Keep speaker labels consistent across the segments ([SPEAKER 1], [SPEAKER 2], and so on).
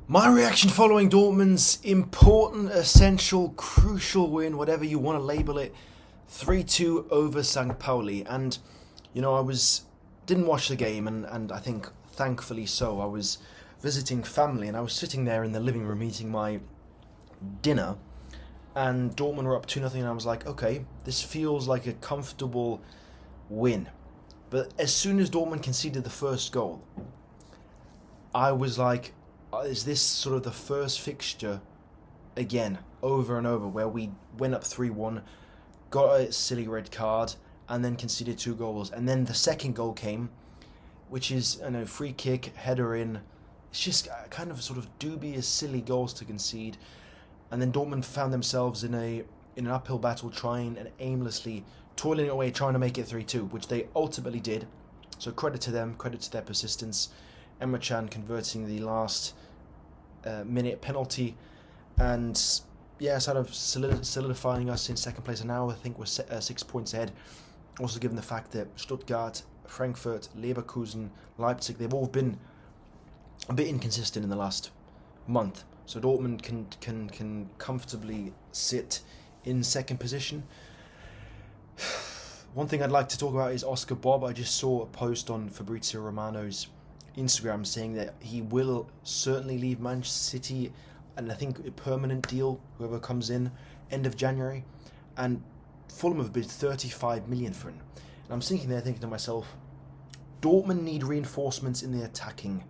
[SPEAKER 1] My reaction following Dortmund's important, essential, crucial win, whatever you want to label it, 3-2 over St. Pauli. And, didn't watch the game, and I think thankfully so. I was visiting family and I was sitting there in the living room eating my dinner, and Dortmund were up 2-0, and I was like, okay, this feels like a comfortable win. But as soon as Dortmund conceded the first goal, I was like, is this sort of the first fixture again, over and over, where we went up 3-1, got a silly red card, and then conceded 2 goals. And then the second goal came, which is free kick, header in. It's just kind of sort of dubious, silly goals to concede. And then Dortmund found themselves in an uphill battle, trying and aimlessly toiling away, trying to make it 3-2, which they ultimately did. So credit to them, credit to their persistence. Emre Can converting the last minute penalty, and sort of solidifying us in second place. And now I think we're 6 points ahead. Also, given the fact that Stuttgart, Frankfurt, Leverkusen, Leipzig, they've all been a bit inconsistent in the last month. So Dortmund can comfortably sit in second position. One thing I'd like to talk about is Oscar Bobb. I just saw a post on Fabrizio Romano's Instagram saying that he will certainly leave Manchester City, and I think a permanent deal, whoever comes in, end of January. And Fulham have bid 35 million for him. And I'm thinking to myself, Dortmund need reinforcements in the attacking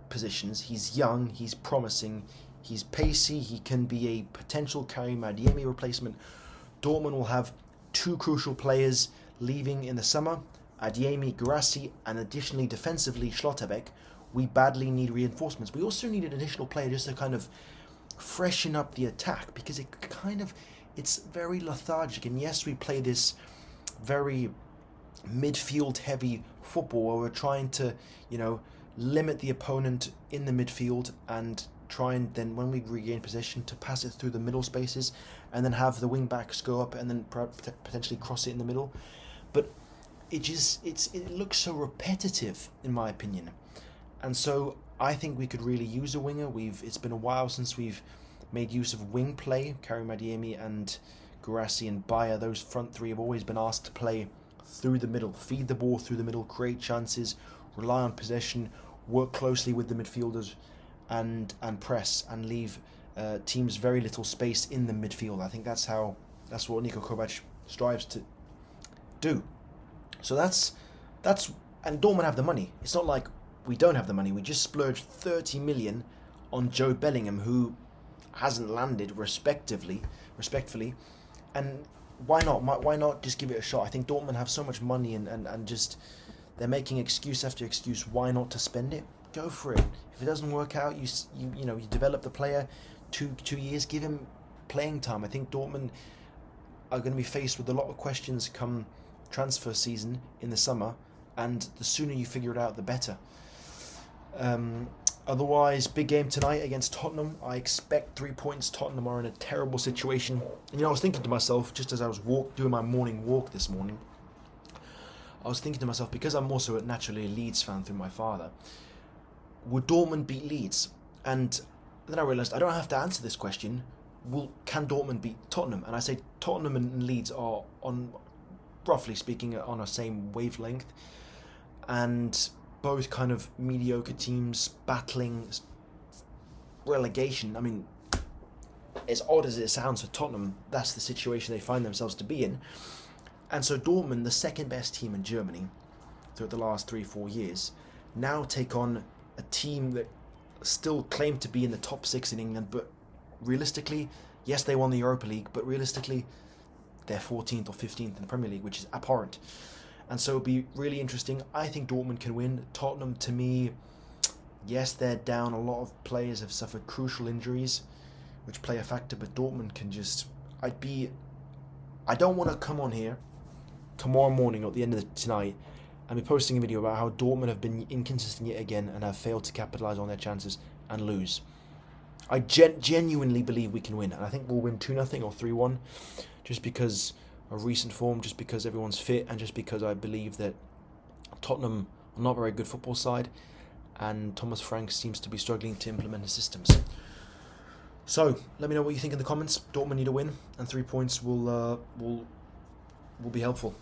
[SPEAKER 1] positions. He's young, he's promising, he's pacey, he can be a potential Karim Adeyemi replacement. Dortmund will have 2 crucial players leaving in the summer, Adeyemi, Guirassy, and additionally defensively Schlotterbeck. We badly need reinforcements. We also need an additional player just to kind of freshen up the attack, because it's very lethargic. And yes, we play this very midfield heavy football where we're trying to limit the opponent in the midfield and try and then, when we regain possession, to pass it through the middle spaces and then have the wing backs go up and then potentially cross it in the middle. But it looks so repetitive, in my opinion. And so I think we could really use a winger. It's been a while since we've made use of wing play. Karim Adeyemi and Guirassy and Bayer, those front three, have always been asked to play through the middle, feed the ball through the middle, create chances, rely on possession, work closely with the midfielders, and press and leave teams very little space in the midfield. I think that's what Niko Kovac strives to do. So that's and Dortmund have the money. It's not like we don't have the money. We just splurged 30 million on Joe Bellingham, who hasn't landed respectfully. And why not? Why not just give it a shot? I think Dortmund have so much money and just they're making excuse after excuse. Why not to spend it? Go for it. If it doesn't work out, you develop the player. 2 years, give him playing time. I think Dortmund are going to be faced with a lot of questions come transfer season in the summer, and the sooner you figure it out, the better. Otherwise, big game tonight against Tottenham. I expect 3 points. Tottenham are in a terrible situation. I was thinking to myself, just as I was doing my morning walk this morning, I was thinking to myself, because I'm also naturally a Leeds fan through my father, would Dortmund beat Leeds? And then I realised I don't have to answer this question. Can Dortmund beat Tottenham? And I say Tottenham and Leeds are, on, roughly speaking, on a same wavelength, and both kind of mediocre teams battling relegation. I mean, as odd as it sounds for Tottenham, that's the situation they find themselves to be in. And so Dortmund, the second best team in Germany throughout the last 3-4 years, now take on a team that still claim to be in the top 6 in England, but realistically, yes, they won the Europa League, but realistically, they're 14th or 15th in the Premier League, which is abhorrent. And so it'll be really interesting. I think Dortmund can win. Tottenham, to me, yes, they're down. A lot of players have suffered crucial injuries, which play a factor, but Dortmund can just... I don't want to come on here tomorrow morning or at the end of tonight and be posting a video about how Dortmund have been inconsistent yet again and have failed to capitalise on their chances and lose. I genuinely believe we can win, and I think we'll win 2-0 or 3-1, just because of recent form, just because everyone's fit, and just because I believe that Tottenham are not a very good football side, and Thomas Frank seems to be struggling to implement his systems. So let me know what you think in the comments. Dortmund need a win, and 3 points will be helpful.